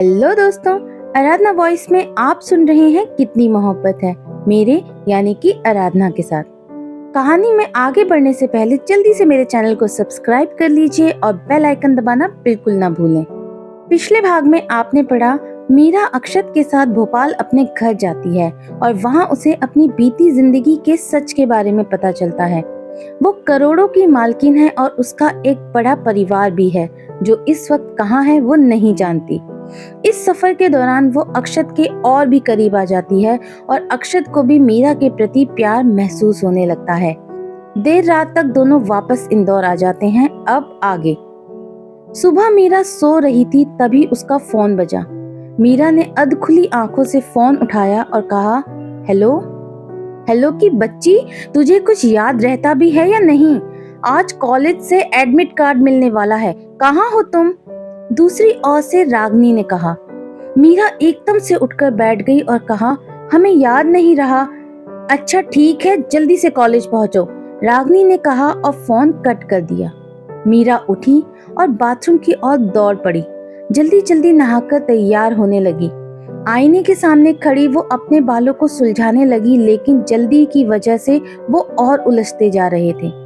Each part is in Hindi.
हेलो दोस्तों, आराधना वॉइस में आप सुन रहे हैं कितनी मोहब्बत है मेरे यानी कि आराधना के साथ। कहानी में आगे बढ़ने से पहले जल्दी से मेरे चैनल को सब्सक्राइब कर लीजिए और बेल आइकन दबाना बिल्कुल ना भूलें। पिछले भाग में आपने पढ़ा, मीरा अक्षत के साथ भोपाल अपने घर जाती है और वहाँ उसे अपनी बीती जिंदगी के सच के बारे में पता चलता है। वो करोड़ों की मालकिन है और उसका एक बड़ा परिवार भी है जो इस वक्त कहाँ है वो नहीं जानती। इस सफर के दौरान वो अक्षत के और भी करीब आ जाती है और अक्षत को भी मीरा के प्रति प्यार महसूस होने लगता है। देर रात तक दोनों वापस इंदौर आ जाते हैं। अब आगे। सुबह मीरा सो रही थी, तभी उसका फोन बजा। मीरा ने अधखुली आंखों से फोन उठाया और कहा, हेलो। हेलो की बच्ची, तुझे कुछ याद रहता भी है या नहीं? आज कॉलेज से एडमिट कार्ड मिलने वाला है, कहाँ हो तुम? दूसरी ओर से रागनी ने कहा। मीरा एकदम से उठकर बैठ गई और कहा, हमें याद नहीं रहा। अच्छा ठीक है, जल्दी से कॉलेज पहुंचो, रागनी ने कहा और फोन कट कर दिया। मीरा उठी और बाथरूम की ओर दौड़ पड़ी। जल्दी जल्दी नहाकर तैयार होने लगी। आईने के सामने खड़ी वो अपने बालों को सुलझाने लगी, लेकिन जल्दी की वजह से वो और उलझते जा रहे थे।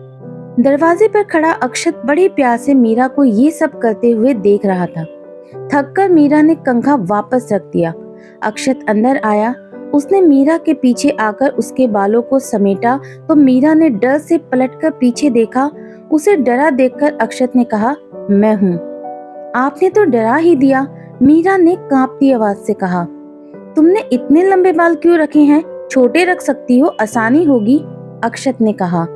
दरवाजे पर खड़ा अक्षत बड़े प्यार से मीरा को ये सब करते हुए देख रहा था। थककर मीरा ने कंघा वापस रख दिया। अक्षत अंदर आया। उसने मीरा के पीछे आकर उसके बालों को समेटा तो मीरा ने डर से पलटकर पीछे देखा। उसे डरा देखकर अक्षत ने कहा, मैं हूँ। आपने तो डरा ही दिया, मीरा ने कांपती आवाज से कहा। तुमने इतने लंबे बाल क्यों रखे हैं? छोटे रख सकती हो, आसानी होगी, अक्षत ने कहा।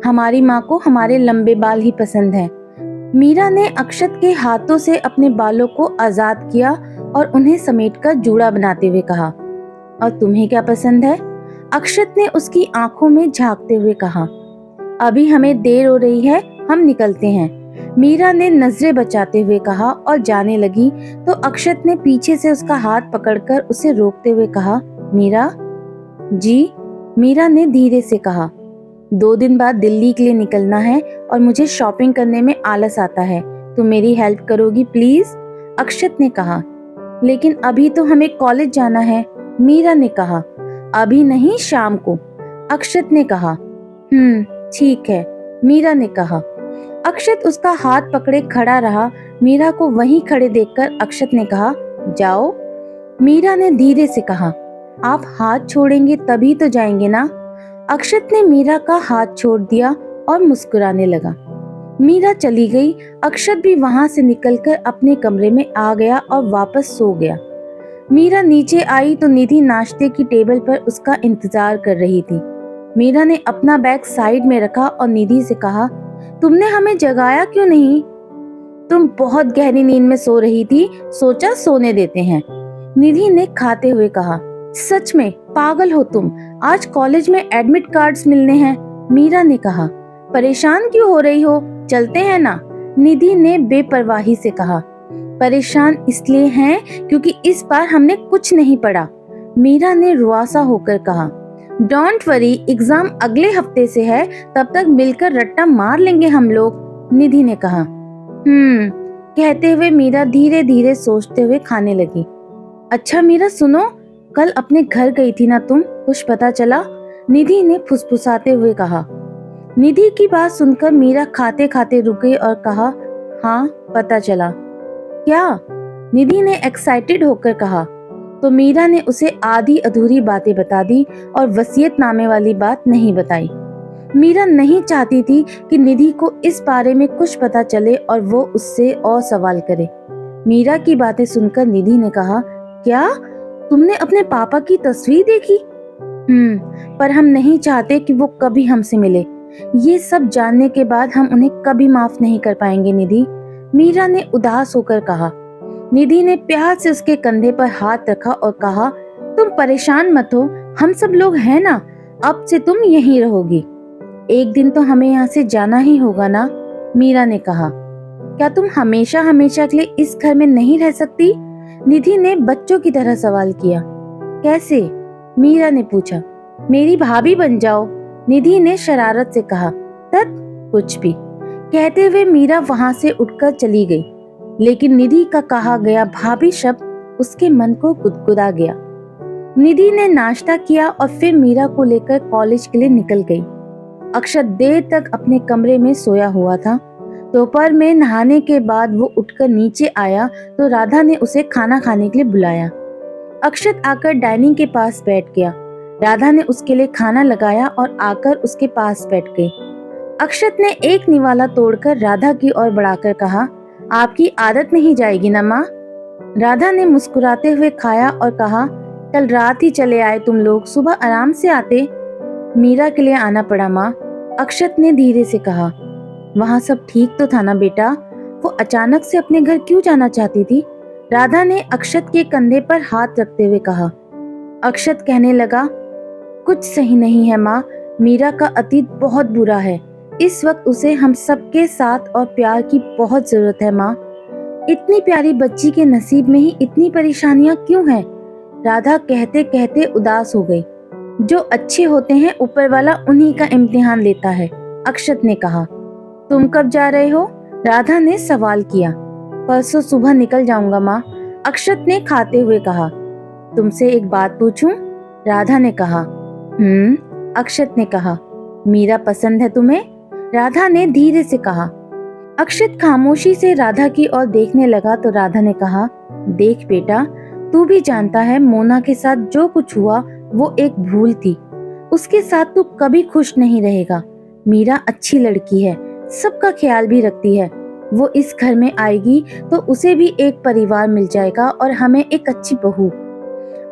हमारी माँ को हमारे लंबे बाल ही पसंद हैं। मीरा ने अक्षत के हाथों से अपने बालों को आजाद किया और उन्हें समेटकर जूड़ा बनाते हुए कहा, और तुम्हें क्या पसंद है? अक्षत ने उसकी आंखों में झांकते हुए कहा। अभी हमें देर हो रही है, हम निकलते हैं, मीरा ने नजरें बचाते हुए कहा और जाने लगी तो अक्षत ने पीछे से उसका हाथ पकड़कर उसे रोकते हुए कहा, मीरा। जी, मीरा ने धीरे से कहा। 2 दिन बाद दिल्ली के लिए निकलना है और मुझे शॉपिंग करने में आलस आता है, तुम मेरी हेल्प करोगी प्लीज? अक्षत ने कहा। लेकिन अभी तो हमें कॉलेज जाना है, मीरा ने कहा। अभी नहीं, शाम को, अक्षत ने कहा। ठीक है, मीरा ने कहा। अक्षत उसका हाथ पकड़े खड़ा रहा। मीरा को वहीं खड़े देखकर अक्षत ने कहा, जाओ। मीरा ने धीरे से कहा, आप हाथ छोड़ेंगे तभी तो जाएंगे ना? अक्षत ने मीरा का हाथ छोड़ दिया और मुस्कुराने लगा। मीरा चली गई। अक्षत भी वहां से निकलकर अपने कमरे में आ गया और वापस सो गया। मीरा नीचे आई तो निधि नाश्ते की टेबल पर उसका इंतजार कर रही थी। मीरा ने अपना बैग साइड में रखा और निधि से कहा, तुमने हमें जगाया क्यों नहीं? तुम बहुत गहरी नींद में सो रही थी, सोचा सोने देते हैं, निधि ने खाते हुए कहा। सच में पागल हो तुम, आज कॉलेज में एडमिट कार्ड्स मिलने हैं, मीरा ने कहा। परेशान क्यों हो रही हो, चलते हैं ना, निधि ने बेपरवाही से कहा। परेशान इसलिए हैं क्योंकि इस बार हमने कुछ नहीं पढ़ा, मीरा ने रुआसा होकर कहा। डोंट वरी, एग्जाम अगले हफ्ते से है, तब तक मिलकर रट्टा मार लेंगे हम लोग, निधि ने कहा। कहते हुए मीरा धीरे धीरे सोचते हुए खाने लगी। अच्छा मीरा सुनो, कल अपने घर गई थी ना तुम, कुछ पता चला? निधि ने फुसफुसाते हुए कहा। निधि की बात सुनकर मीरा खाते खाते रुक गई और कहा, हाँ पता चला। क्या? निधि ने एक्साइटेड होकर कहा। तो मीरा ने उसे आधी अधूरी बातें बता दी और वसीयतनामे वाली बात नहीं बताई। मीरा नहीं चाहती थी कि निधि को इस बारे में कुछ पता चले और वो उससे और सवाल करे। मीरा की बातें सुनकर निधि ने कहा, क्या तुमने अपने पापा की तस्वीर देखी? पर हम नहीं चाहते कि वो कभी हमसे मिले। ये सब जानने के बाद हम उन्हें कभी माफ नहीं कर पाएंगे निधि, मीरा ने उदास होकर कहा। निधि ने प्यार से उसके कंधे पर हाथ रखा और कहा, तुम परेशान मत हो, हम सब लोग हैं ना, अब से तुम यहीं रहोगी। एक दिन तो हमें यहाँ से जाना ही होगा ना, मीरा ने कहा। क्या तुम हमेशा हमेशा के लिए इस घर में नहीं रह सकती? निधि ने बच्चों की तरह सवाल किया। कैसे? मीरा ने पूछा। मेरी भाभी बन जाओ, निधि ने शरारत से कहा। तब कुछ भी, कहते हुए मीरा वहां से उठकर चली गई। लेकिन निधि का कहा गया भाभी शब्द उसके मन को गुदगुदा गया। निधि ने नाश्ता किया और फिर मीरा को लेकर कॉलेज के लिए निकल गई। अक्षत देर तक अपने कमरे में सोया हुआ था। दोपहर में नहाने के बाद वो उठकर नीचे आया तो राधा ने उसे खाना खाने के लिए बुलाया। अक्षत आकर डाइनिंग के पास बैठ गया। राधा ने उसके लिए खाना लगाया और आकर उसके पास बैठ गई। अक्षत ने एक निवाला तोड़कर राधा की ओर बढ़ाकर कहा, आपकी आदत नहीं जाएगी ना माँ? राधा ने मुस्कुराते हुए खाया और कहा, कल रात ही चले आए तुम लोग, सुबह आराम से आते। मीरा के लिए आना पड़ा माँ, अक्षत ने धीरे से कहा। वहाँ सब ठीक तो था ना बेटा? वो अचानक से अपने घर क्यों जाना चाहती थी? राधा ने अक्षत के कंधे पर हाथ रखते हुए कहा। अक्षत कहने लगा, कुछ सही नहीं है माँ, मीरा का अतीत बहुत बुरा है। इस वक्त उसे हम सबके साथ और प्यार की बहुत जरूरत है माँ। इतनी प्यारी बच्ची के नसीब में ही इतनी परेशानियां क्यों हैं? राधा कहते कहते उदास हो गई। जो अच्छे होते हैं ऊपर वाला उन्हीं का इम्तिहान लेता है, अक्षत ने कहा। तुम कब जा रहे हो? राधा ने सवाल किया। परसों सुबह निकल जाऊंगा माँ, अक्षत ने खाते हुए कहा। तुमसे एक बात पूछूं? राधा ने कहा। अक्षत ने कहा। मीरा पसंद है तुम्हें? राधा ने धीरे से कहा। अक्षत खामोशी से राधा की ओर देखने लगा तो राधा ने कहा, देख बेटा, तू भी जानता है मोना के साथ जो कुछ हुआ वो एक भूल थी। उसके साथ तू कभी खुश नहीं रहेगा। मीरा अच्छी लड़की है, सबका ख्याल भी रखती है। वो इस घर में आएगी तो उसे भी एक परिवार मिल जाएगा और हमें एक अच्छी बहू।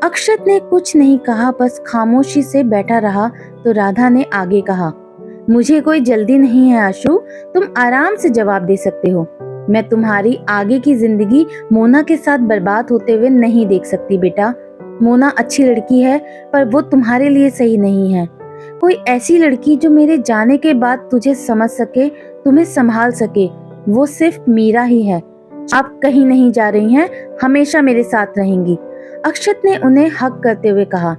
अक्षत ने कुछ नहीं कहा, बस खामोशी से बैठा रहा तो राधा ने आगे कहा, मुझे कोई जल्दी नहीं है आशु, तुम आराम से जवाब दे सकते हो। मैं तुम्हारी आगे की जिंदगी मोना के साथ बर्बाद होते हुए नहीं देख सकती बेटा। मोना अच्छी लड़की है पर वो तुम्हारे लिए सही नहीं है। कोई ऐसी लड़की जो मेरे जाने के बाद तुझे समझ सके, तुम्हें संभाल सके, वो सिर्फ मीरा ही है। आप कहीं नहीं जा रही हैं, हमेशा मेरे साथ रहेंगी, अक्षत ने उन्हें हक करते हुए कहा।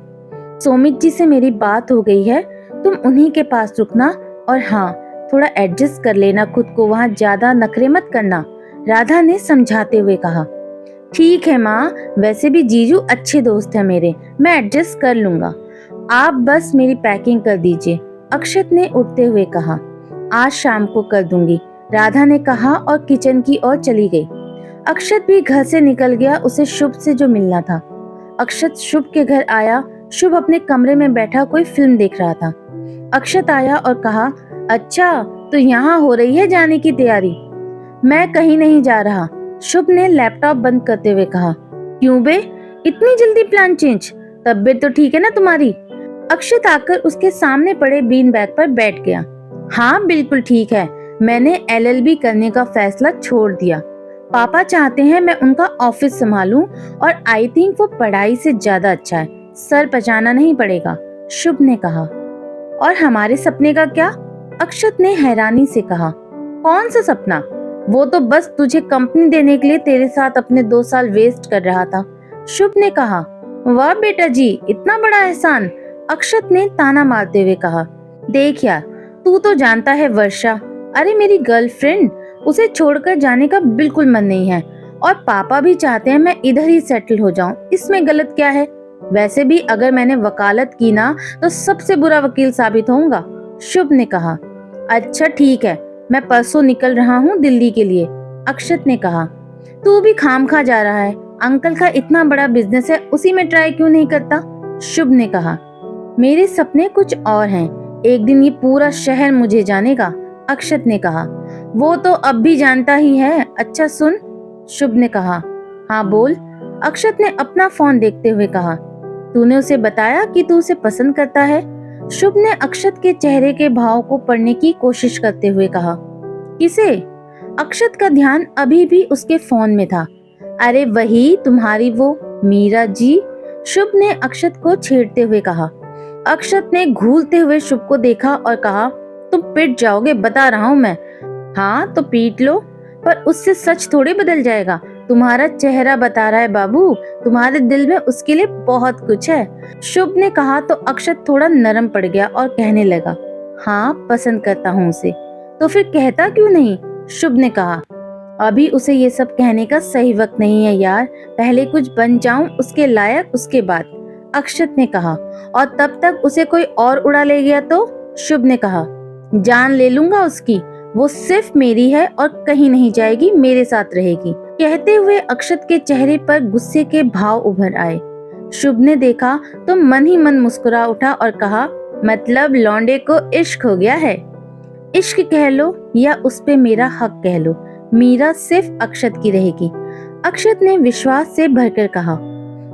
सोमित जी से मेरी बात हो गई है, तुम उन्हीं के पास रुकना और हाँ, थोड़ा एडजस्ट कर लेना खुद को, वहाँ ज्यादा नखरे मत करना, राधा ने समझाते हुए कहा। ठीक है माँ, वैसे भी जीजू अच्छे दोस्त हैं मेरे, मैं एडजस्ट कर लूंगा। आप बस मेरी पैकिंग कर दीजिए, अक्षत ने उठते हुए कहा। आज शाम को कर दूंगी, राधा ने कहा और किचन की ओर चली गई। अक्षत भी घर से निकल गया, उसे शुभ से जो मिलना था। अक्षत शुभ के घर आया। शुभ अपने कमरे में बैठा कोई फिल्म देख रहा था। अक्षत आया और कहा, अच्छा तो यहाँ हो रही है जाने की तैयारी? मैं कहीं नहीं जा रहा, शुभ ने लैपटॉप बंद करते हुए कहा। क्यों बे, इतनी जल्दी प्लान चेंज? तबीयत तो ठीक है ना तुम्हारी? अक्षत आकर उसके सामने पड़े बीन बैग पर बैठ गया। हाँ बिल्कुल ठीक है, मैंने LLB करने का फैसला छोड़ दिया। पापा चाहते हैं मैं उनका ऑफिस संभालूं और आई थिंक वो पढ़ाई से ज्यादा अच्छा है, सर पचाना नहीं पड़ेगा, शुभ ने कहा। और हमारे सपने का क्या? अक्षत ने हैरानी से कहा। कौन सा सपना? वो तो बस तुझे कंपनी देने के लिए तेरे साथ अपने 2 साल वेस्ट कर रहा था, शुभ ने कहा। वाह बेटा जी, इतना बड़ा एहसान, अक्षत ने ताना मारते हुए कहा। देख यार, तू तो जानता है वर्षा, अरे मेरी गर्लफ्रेंड, उसे छोड़कर जाने का बिल्कुल मन नहीं है और पापा भी चाहते हैं मैं इधर ही सेटल हो जाऊं, इसमें गलत क्या है? वैसे भी अगर मैंने वकालत की ना तो सबसे बुरा वकील साबित होऊंगा, शुभ ने कहा। अच्छा ठीक है, मैं परसों निकल रहा हूँ दिल्ली के लिए, अक्षत ने कहा। तू भी खामखा जा रहा है, अंकल का इतना बड़ा बिजनेस है, उसी में ट्राई क्यों नहीं करता, शुभ ने कहा। मेरे सपने कुछ और हैं, एक दिन ये पूरा शहर मुझे जानेगा, अक्षत ने कहा। वो तो अब भी जानता ही है। अच्छा सुन, शुभ ने कहा। हाँ बोल, अक्षत ने अपना फोन देखते हुए कहा। तूने उसे बताया कि तू उसे पसंद करता है? शुभ ने अक्षत के चेहरे के भाव को पढ़ने की कोशिश करते हुए कहा। किसे? अक्षत का ध्यान अभी भी उसके फोन में था। अरे वही तुम्हारी वो मीरा जी, शुभ ने अक्षत को छेड़ते हुए कहा। अक्षत ने घूरते हुए शुभ को देखा और कहा, तुम पिट जाओगे, बता रहा हूँ मैं। हाँ तो पीट लो, पर उससे सच थोड़ी बदल जाएगा, तुम्हारा चेहरा बता रहा है बाबू, तुम्हारे दिल में उसके लिए बहुत कुछ है, शुभ ने कहा। तो अक्षत थोड़ा नरम पड़ गया और कहने लगा, हाँ पसंद करता हूँ उसे। तो फिर कहता क्यों नहीं, शुभ ने कहा। अभी उसे ये सब कहने का सही वक्त नहीं है यार, पहले कुछ बन जाऊं उसके लायक, उसके बाद, अक्षत ने कहा। और तब तक उसे कोई और उड़ा ले गया तो? शुभ ने कहा। जान ले लूंगा उसकी, वो सिर्फ मेरी है और कहीं नहीं जाएगी, मेरे साथ रहेगी। कहते हुए अक्षत के चेहरे पर गुस्से के भाव उभर आए। शुभ ने देखा तो मन ही मन मुस्कुरा उठा और कहा, मतलब लौंडे को इश्क हो गया है? इश्क कह लो या उस पे मेरा हक कह लो, मीरा सिर्फ अक्षत की रहेगी, अक्षत ने विश्वास से भरकर कहा।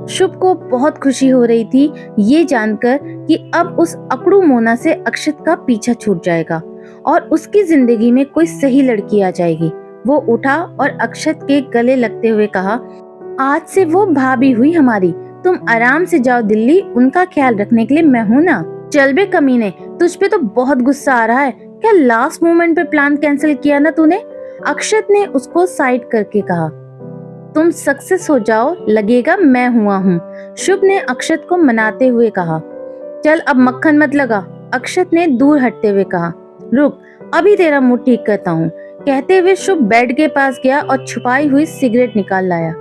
शुभ को बहुत खुशी हो रही थी ये जानकर कि अब उस अकड़ू मोना से अक्षत का पीछा छूट जाएगा और उसकी जिंदगी में कोई सही लड़की आ जाएगी। वो उठा और अक्षत के गले लगते हुए कहा, आज से वो भाभी हुई हमारी, तुम आराम से जाओ दिल्ली, उनका ख्याल रखने के लिए मैं हूँ ना। चल बे कमीने, तुझ पे तो बहुत गुस्सा आ रहा है, क्या लास्ट मोमेंट पे प्लान कैंसिल किया ना तूने? अक्षत ने उसको साइड करके कहा। तुम सक्सेस हो जाओ, लगेगा मैं हुआ हूँ, शुभ ने अक्षत को मनाते हुए कहा। चल अब मक्खन मत लगा, अक्षत ने दूर हटते हुए कहा। रुक, अभी तेरा मुंह ठीक करता हूँ, कहते हुए शुभ बेड के पास गया और छुपाई हुई सिगरेट निकाल लाया।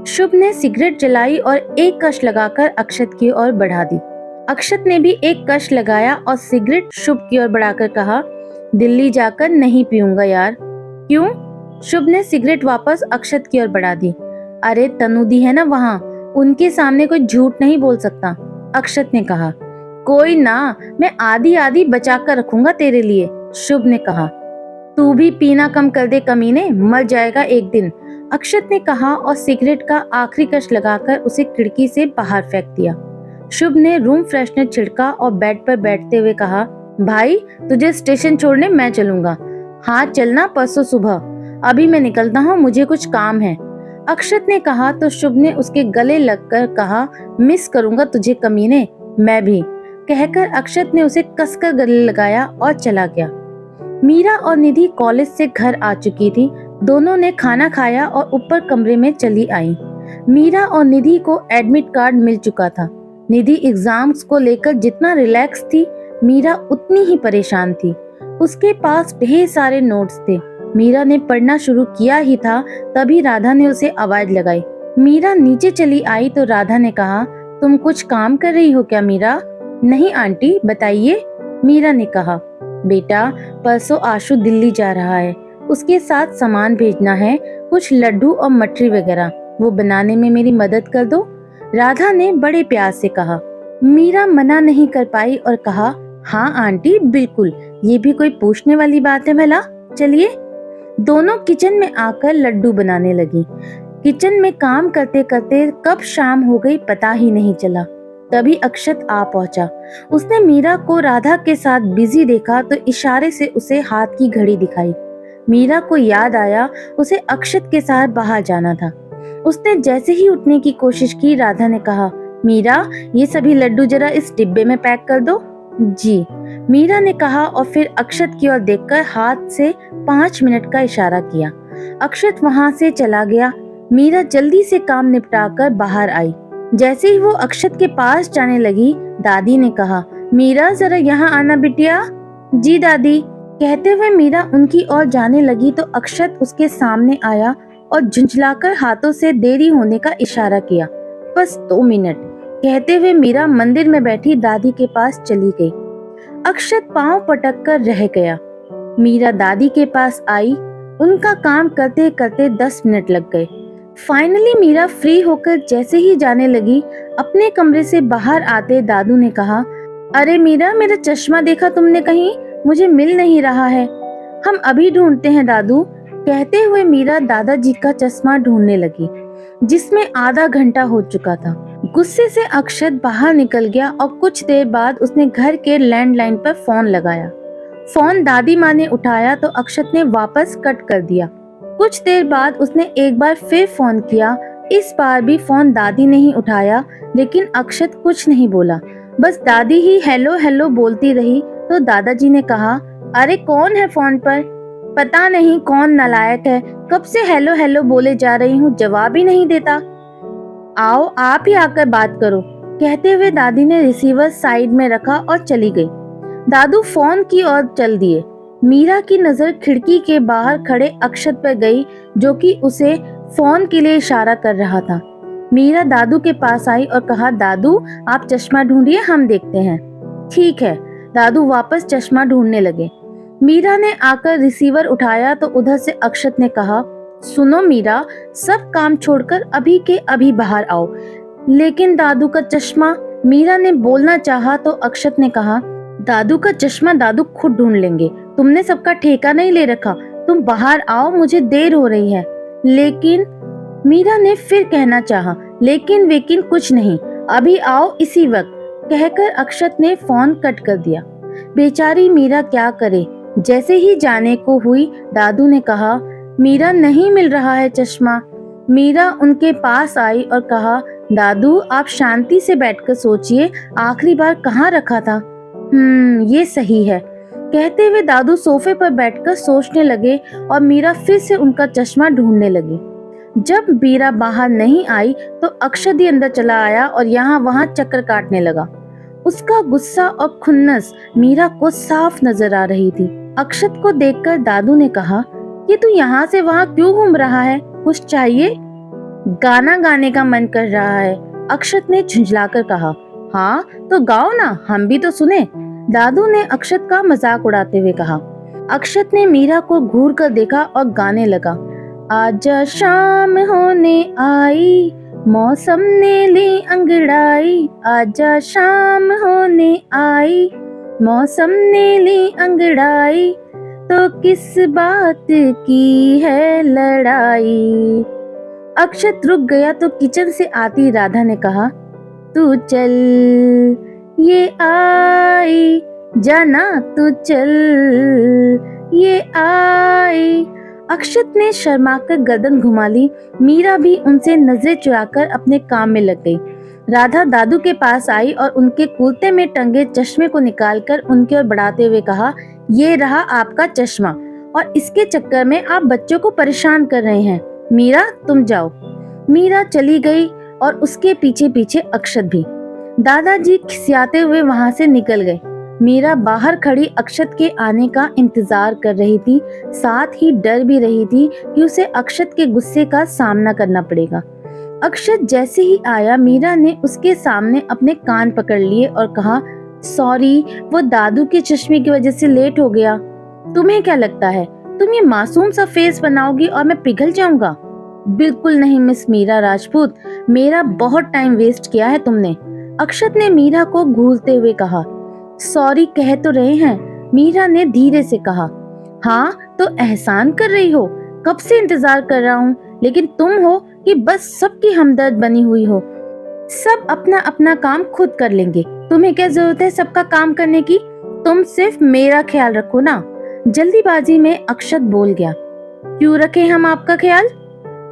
शुभ ने सिगरेट जलाई और एक कश लगाकर अक्षत की ओर बढ़ा दी। अक्षत ने भी एक कश लगाया और सिगरेट शुभ की ओर बढ़ाकर कहा, दिल्ली जाकर नहीं पीऊंगा यार। क्यों? शुभ ने सिगरेट वापस अक्षत की ओर बढ़ा दी। अरे तनु दी है ना वहाँ, उनके सामने कोई झूठ नहीं बोल सकता, अक्षत ने कहा। कोई ना, मैं आधी आधी बचा कर रखूंगा तेरे लिए, शुभ ने कहा। तू भी पीना कम कर दे कमीने, मर जाएगा एक दिन, अक्षत ने कहा और सिगरेट का आखिरी कश लगाकर उसे खिड़की से बाहर फेंक दिया। शुभ ने रूम फ्रेशनर छिड़का और बेड पर बैठते हुए कहा, भाई तुझे स्टेशन छोड़ने मैं चलूंगा। हाँ चलना परसों सुबह, अभी मैं निकलता हूँ, मुझे कुछ काम है, अक्षत ने कहा तो शुभ ने उसके गले लगकर कहा, मिस करूंगा तुझे कमीने, मैं भी, कहकर अक्षत ने उसे कसकर गले लगाया और चला गया। मीरा और निधि कॉलेज से घर आ चुकी थी। दोनों ने खाना खाया और ऊपर कमरे में चली आई। मीरा और निधि को एडमिट कार्ड मिल चुका था। निधि एग्जाम्स को लेकर जितना रिलैक्स थी, मीरा उतनी ही परेशान थी। उसके पास ढेर सारे नोट्स थे। मीरा ने पढ़ना शुरू किया ही था तभी राधा ने उसे आवाज लगाई। मीरा नीचे चली आई तो राधा ने कहा, तुम कुछ काम कर रही हो क्या मीरा? नहीं आंटी, बताइए, मीरा ने कहा। बेटा परसों आशु दिल्ली जा रहा है, उसके साथ सामान भेजना है, कुछ लड्डू और मठरी वगैरह, वो बनाने में मेरी मदद कर दो, राधा ने बड़े प्यार से कहा। मीरा मना नहीं कर पाई और कहा, हाँ आंटी बिल्कुल, ये भी कोई पूछने वाली बात है भला, चलिए। दोनों किचन में आकर लड्डू बनाने लगी। किचन में काम करते करते कब शाम हो गई पता ही नहीं चला। तभी अक्षत आ पहुंचा। उसने मीरा को राधा के साथ बिजी देखा तो इशारे से उसे हाथ की घड़ी दिखाई। मीरा को याद आया उसे अक्षत के साथ बाहर जाना था। उसने जैसे ही उठने की कोशिश की, राधा ने कहा, मीरा ये सभी लड्डू जरा इस डिब्बे में पैक कर दो। जी, मीरा ने कहा और फिर अक्षत की ओर देखकर हाथ से 5 मिनट का इशारा किया। अक्षत वहां से चला गया। मीरा जल्दी से काम निपटाकर बाहर आई। जैसे ही वो अक्षत के पास जाने लगी, दादी ने कहा, मीरा जरा यहाँ आना बिटिया। जी दादी, कहते हुए मीरा उनकी ओर जाने लगी तो अक्षत उसके सामने आया और झुंझलाकर हाथों से देरी होने का इशारा किया। बस 2 मिनट, कहते हुए मीरा मंदिर में बैठी दादी के पास चली गई। अक्षत पांव पटक कर रह गया। मीरा दादी के पास आई। उनका काम करते करते 10 मिनट लग गए। फाइनली मीरा फ्री होकर जैसे ही जाने लगी, अपने कमरे से बाहर आते दादू ने कहा, अरे मीरा मेरा चश्मा देखा तुमने कहीं? मुझे मिल नहीं रहा है। हम अभी ढूंढते हैं दादू, कहते हुए मीरा दादाजी का चश्मा ढूंढने लगी, जिसमें आधा घंटा हो चुका था। गुस्से से अक्षत बाहर निकल गया और कुछ देर बाद उसने घर के लैंडलाइन पर फोन लगाया। फोन दादी माँ ने उठाया तो अक्षत ने वापस कट कर दिया। कुछ देर बाद उसने एक बार फिर फोन किया। इस बार भी फोन दादी ने ही उठाया, लेकिन अक्षत कुछ नहीं बोला, बस दादी ही हेलो हेलो बोलती रही। तो दादाजी ने कहा, अरे कौन है फोन पर? पता नहीं कौन नालायक है, कब से हेलो हेलो बोले जा रही हूँ, जवाब ही नहीं देता। आओ आप ही आकर बात करो, कहते हुए दादी ने रिसीवर साइड में रखा और चली गई। दादू फोन की ओर चल दिए। मीरा की नजर खिड़की के बाहर खड़े अक्षत पर गई, जो कि उसे फोन के लिए इशारा कर रहा था। मीरा दादू के पास आई और कहा, दादू आप चश्मा ढूंढिए, हम देखते हैं। ठीक है। दादू वापस चश्मा ढूंढने लगे। मीरा ने आकर रिसीवर उठाया तो उधर से अक्षत ने कहा, सुनो मीरा, सब काम छोड़कर अभी के अभी बाहर आओ। लेकिन दादू का चश्मा, मीरा ने बोलना चाहा तो अक्षत ने कहा, दादू का चश्मा दादू खुद ढूंढ लेंगे, तुमने सबका ठेका नहीं ले रखा, तुम बाहर आओ, मुझे देर हो रही है। लेकिन मीरा ने फिर कहना चाहा, लेकिन वेकिन कुछ नहीं, अभी आओ इसी वक्त, कहकर अक्षत ने फोन कट कर दिया। बेचारी मीरा क्या करे। जैसे ही जाने को हुई, दादू ने कहा, मीरा नहीं मिल रहा है चश्मा। मीरा उनके पास आई और कहा, दादू आप शांति से बैठकर सोचिए, आखिरी बार कहाँ रखा था। ये सही है। कहते हुए दादू सोफे पर बैठकर सोचने लगे और मीरा फिर से उनका चश्मा ढूंढने लगी। जब मीरा बाहर नहीं आई तो अक्षत ही अंदर चला आया और यहाँ वहाँ चक्कर काटने लगा। उसका गुस्सा और खुन्नस मीरा को साफ नजर आ रही थी। अक्षत को देखकर दादू ने कहा, कि तू यहाँ से वहाँ क्यों घूम रहा है, कुछ चाहिए? गाना गाने का मन कर रहा है, अक्षत ने झुंझलाकर कहा। हाँ तो गाओ ना, हम भी तो सुने, दादू ने अक्षत का मजाक उड़ाते हुए कहा। अक्षत ने मीरा को घूर कर देखा और गाने लगा, आजा शाम होने आई, मौसम ने ली अंगड़ाई, आजा शाम होने आई, मौसम ने ली अंगड़ाई, तो किस बात की है लड़ाई। अक्षत रुक गया तो किचन से आती राधा ने कहा, तू चल ये आई, जाना तू चल ये आई। अक्षत ने शर्माकर गर्दन घुमा ली। मीरा भी उनसे नजरें चुराकर अपने काम में लग गई। राधा दादू के पास आई और उनके कुर्ते में टंगे चश्मे को निकालकर उनकी ओर बढ़ाते हुए कहा, ये रहा आपका चश्मा और इसके चक्कर में आप बच्चों को परेशान कर रहे हैं। मीरा तुम जाओ। मीरा चली गई और उसके पीछे पीछे अक्षत भी। दादाजी खिसियाते हुए वहां से निकल गए। मीरा बाहर खड़ी अक्षत के आने का इंतजार कर रही थी, साथ ही डर भी रही थी कि उसे अक्षत के गुस्से का सामना करना पड़ेगा। अक्षत जैसे ही आया, मीरा ने उसके सामने अपने कान पकड़ लिए और कहा, सॉरी, वो दादू के चश्मे की वजह से लेट हो गया। तुम्हें क्या लगता है तुम ये मासूम सा फेस बनाओगी और मैं पिघल जाऊंगा? बिल्कुल नहीं मिस मीरा राजपूत, मेरा बहुत टाइम वेस्ट किया है तुमने, अक्षत ने मीरा को घूरते हुए कहा। सॉरी कह तो रहे हैं, मीरा ने धीरे से कहा। हाँ तो एहसान कर रही हो, कब से इंतजार कर रहा हूँ, लेकिन तुम हो कि बस सबकी हमदर्द बनी हुई हो। सब अपना अपना काम खुद कर लेंगे, तुम्हें क्या जरूरत है सबका काम करने की, तुम सिर्फ मेरा ख्याल रखो ना। जल्दीबाजी में अक्षत बोल गया। क्यों रखे हम आपका ख्याल?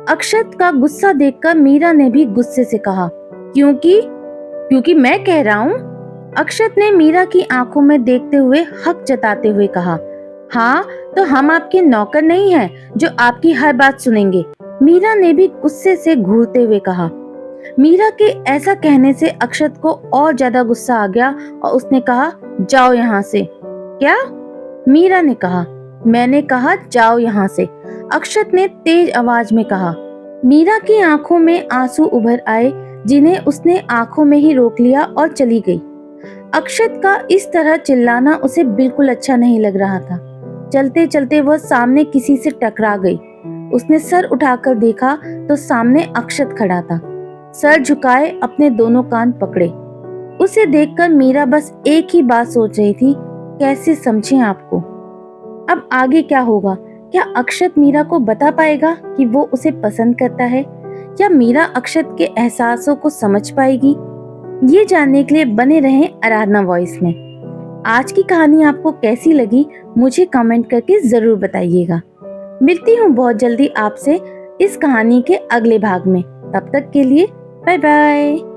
अक्षत का गुस्सा देखकर मीरा ने भी गुस्से से कहा, क्योंकि मैं कह रहा हूँ। अक्षत ने मीरा की आंखों में देखते हुए हक जताते हुए कहा, हाँ तो हम आपके नौकर नहीं हैं जो आपकी हर बात सुनेंगे, मीरा ने भी गुस्से से घूरते हुए कहा। मीरा के ऐसा कहने से अक्षत को और ज्यादा गुस्सा आ गया और उसने कहा, जाओ यहाँ से। क्या? मीरा ने कहा। मैंने कहा जाओ यहाँ से, अक्षत ने तेज आवाज में कहा। मीरा की आंखों में आंसू उभर आए, जिन्हें उसने आंखों में ही रोक लिया और चली गई। अक्षत का इस तरह चिल्लाना उसे बिल्कुल अच्छा नहीं लग रहा था। चलते चलते वह सामने किसी से टकरा गई। उसने सर उठाकर देखा तो सामने अक्षत खड़ा था। सर झुकाए अपने दोनों कान पकड़े। उसे देखकर मीरा बस एक ही बात सोच रही थी, कैसे समझें आपको। अब आगे क्या होगा? क्या अक्षत मीरा को बता पाएगा कि वो उसे पसंद करता है, या मीरा अक्षत के एहसासों को समझ पाएगी? ये जानने के लिए बने रहें आराधना वॉइस में। आज की कहानी आपको कैसी लगी मुझे कमेंट करके जरूर बताइएगा। मिलती हूँ बहुत जल्दी आपसे इस कहानी के अगले भाग में। तब तक के लिए बाय बाय।